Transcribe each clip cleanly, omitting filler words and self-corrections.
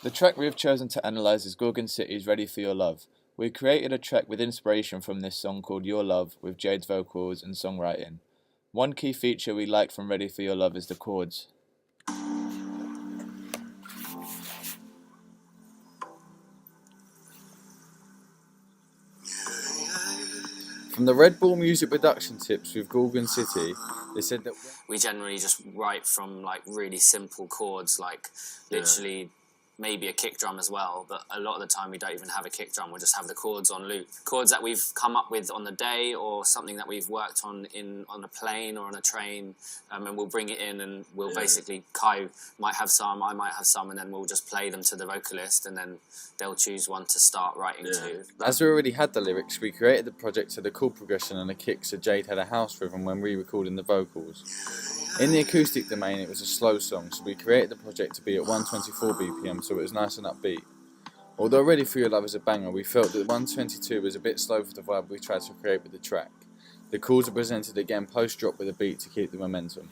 The track we have chosen to analyse is Gorgon City's Ready For Your Love. We created a track with inspiration from this song called Your Love with Jade's vocals and songwriting. One key feature we liked from Ready For Your Love is the chords. From the Red Bull music production tips with Gorgon City, they said that we generally just write from like really simple chords, like literally maybe a kick drum as well, but a lot of the time we don't even have a kick drum, we'll just have the chords on loop. Chords that we've come up with on the day, or something that we've worked on a plane or on a train, and we'll bring it in, and we'll basically, Kai might have some, I might have some, and then we'll just play them to the vocalist, and then they'll choose one to start writing to. As we already had the lyrics, we created the project to the chord progression and the kicks, so Jade had a house rhythm when re-recording the vocals. In the acoustic domain, it was a slow song, so we created the project to be at 124 BPM, so it was nice and upbeat. Although Ready For Your Love is a banger, we felt that 122 was a bit slow for the vibe we tried to create with the track. The chords are presented again post-drop with a beat to keep the momentum.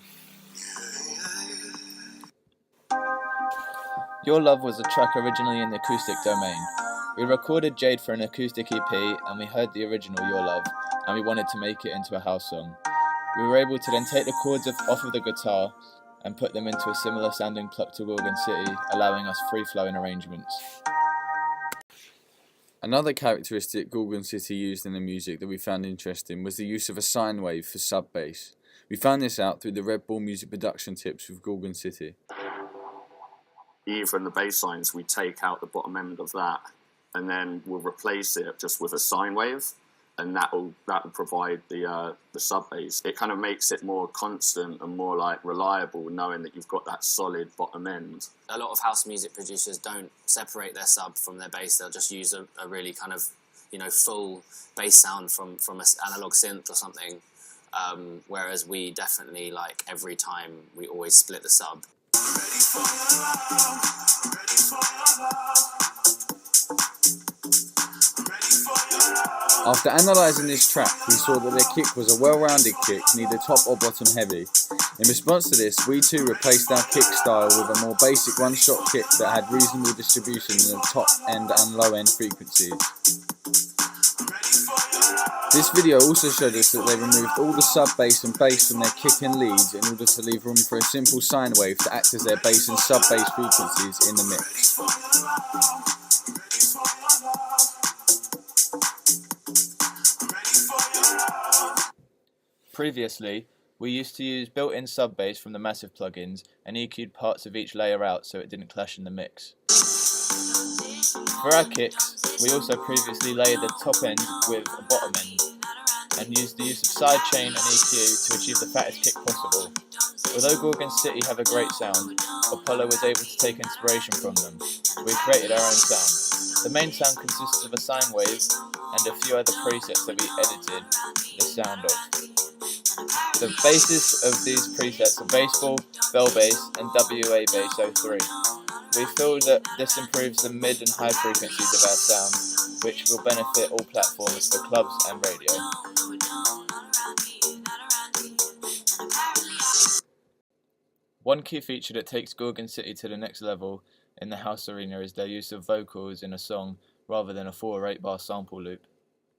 Your Love was a track originally in the acoustic domain. We recorded Jade for an acoustic EP, and we heard the original Your Love, and we wanted to make it into a house song. We were able to then take the chords off of the guitar and put them into a similar sounding pluck to Gorgon City, allowing us free-flowing arrangements. Another characteristic Gorgon City used in the music that we found interesting was the use of a sine wave for sub-bass. We found this out through the Red Bull music production tips with Gorgon City. Even the bass lines, we take out the bottom end of that, and then we'll replace it just with a sine wave, and that will provide the sub bass. It kind of makes it more constant and more like reliable, knowing that you've got that solid bottom end. A lot of house music producers don't separate their sub from their bass. They'll just use a really kind of, full bass sound from an analog synth or something. Whereas we definitely, like, every time we always split the sub. Ready for your love, ready for your love. After analysing this track, we saw that their kick was a well-rounded kick, neither top or bottom heavy. In response to this, we too replaced our kick style with a more basic one-shot kick that had reasonable distribution in the top end and low end frequencies. This video also showed us that they removed all the sub-bass and bass from their kick and leads in order to leave room for a simple sine wave to act as their bass and sub-bass frequencies in the mix. Previously, we used to use built-in sub-bass from the Massive plugins and EQ'd parts of each layer out so it didn't clash in the mix. For our kicks, we also previously layered the top end with a bottom end and used the use of sidechain and EQ to achieve the fattest kick possible. Although Gorgon City have a great sound, Apollo was able to take inspiration from them. We created our own sound. The main sound consisted of a sine wave and a few other presets that we edited the sound of. The basis of these presets are baseball, bell bass, and WA bass 03. We feel that this improves the mid and high frequencies of our sound, which will benefit all platforms for clubs and radio. One key feature that takes Gorgon City to the next level in the house arena is their use of vocals in a song rather than a 4 or 8 bar sample loop.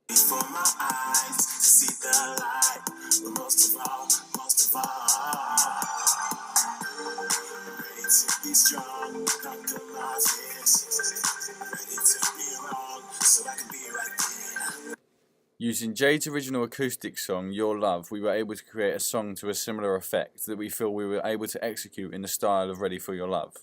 For my eyes to see the light, but most of all, ready to be strong, conquer my fears, ready to be wrong, so I can be right there. Using Jade's original acoustic song, Your Love, we were able to create a song to a similar effect that we feel we were able to execute in the style of Ready For Your Love.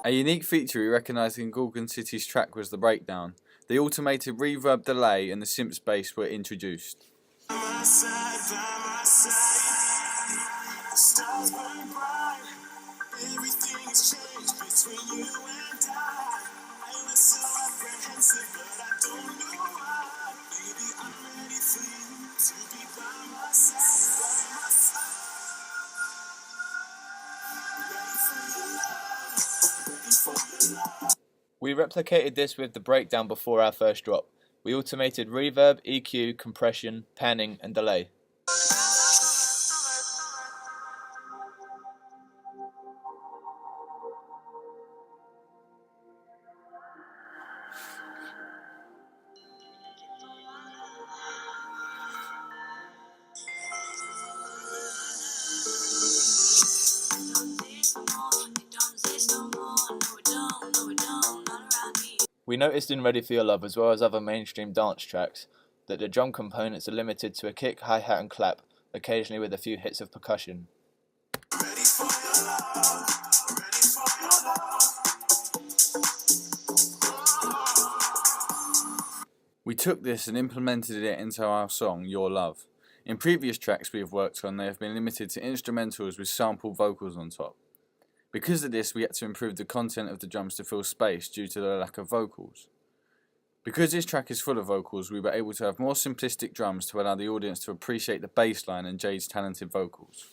A unique feature we recognised in Gorgon City's track was the breakdown. The automated reverb delay and the synth bass were introduced. By my side, the stars burn bright. Everything has changed between you and I was so apprehensive, but I don't know why. Baby, I'm ready for you to be by my side. We replicated this with the breakdown before our first drop. We automated reverb, EQ, compression, panning and delay. We noticed in Ready for Your Love, as well as other mainstream dance tracks, that the drum components are limited to a kick, hi-hat and clap, occasionally with a few hits of percussion. We took this and implemented it into our song, Your Love. In previous tracks we have worked on, they have been limited to instrumentals with sampled vocals on top. Because of this, we had to improve the content of the drums to fill space due to the lack of vocals. Because this track is full of vocals, we were able to have more simplistic drums to allow the audience to appreciate the bass line and Jade's talented vocals.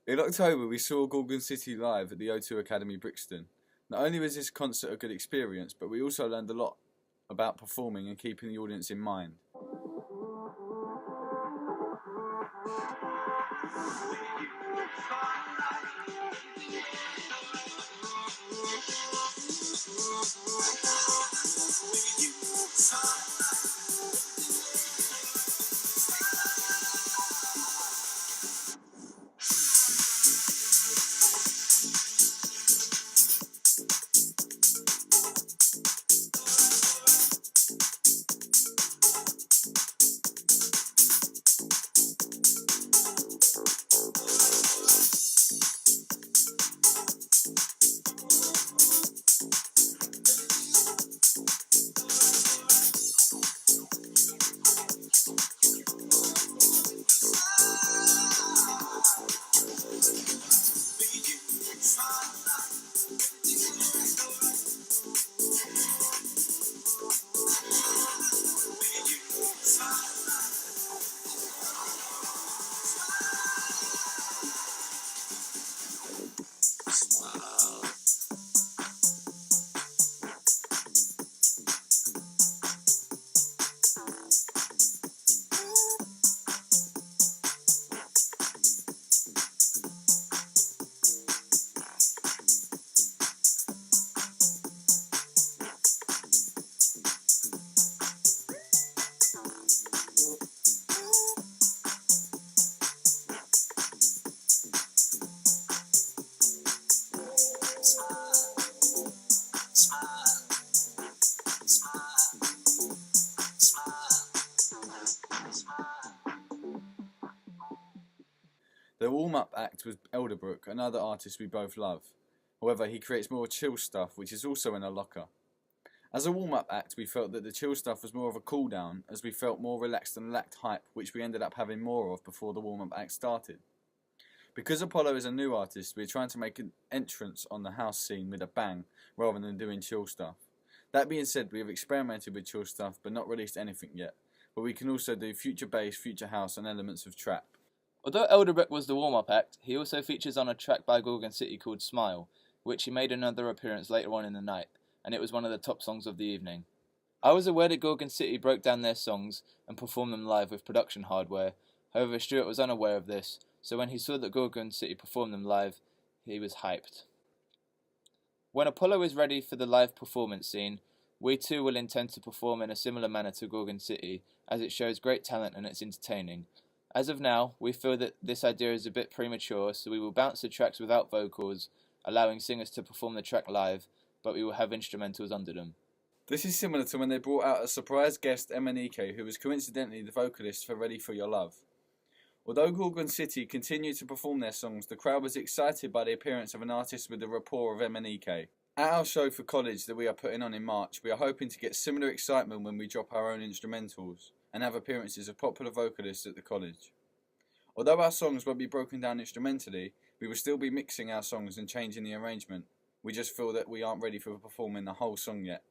In October, we saw Gorgon City live at the O2 Academy Brixton. Not only was this concert a good experience, but we also learned a lot about performing and keeping the audience in mind. The warm-up act was Elderbrook, another artist we both love. However, he creates more chill stuff, which is also in a locker. As a warm-up act, we felt that the chill stuff was more of a cool-down, as we felt more relaxed and lacked hype, which we ended up having more of before the warm-up act started. Because Apollo is a new artist, we're trying to make an entrance on the house scene with a bang, rather than doing chill stuff. That being said, we have experimented with chill stuff, but not released anything yet. But we can also do future bass, future house, and elements of trap. Although Elderbrook was the warm-up act, he also features on a track by Gorgon City called Smile, which he made another appearance later on in the night, and it was one of the top songs of the evening. I was aware that Gorgon City broke down their songs and performed them live with production hardware, however Stuart was unaware of this, so when he saw that Gorgon City performed them live, he was hyped. When Apollo is ready for the live performance scene, we too will intend to perform in a similar manner to Gorgon City, as it shows great talent and it's entertaining. As of now, we feel that this idea is a bit premature, so we will bounce the tracks without vocals, allowing singers to perform the track live, but we will have instrumentals under them. This is similar to when they brought out a surprise guest, Emanike, who was coincidentally the vocalist for Ready for Your Love. Although Gorgon City continued to perform their songs, the crowd was excited by the appearance of an artist with the rapport of Emanike. At our show for college that we are putting on in March, we are hoping to get similar excitement when we drop our own instrumentals and have appearances of popular vocalists at the college. Although our songs won't be broken down instrumentally, we will still be mixing our songs and changing the arrangement, We just feel that we aren't ready for performing the whole song yet.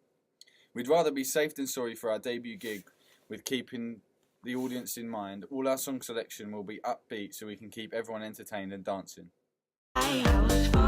We'd rather be safe than sorry for our debut gig, with keeping the audience in mind. All our song selection will be upbeat so we can keep everyone entertained and dancing. I was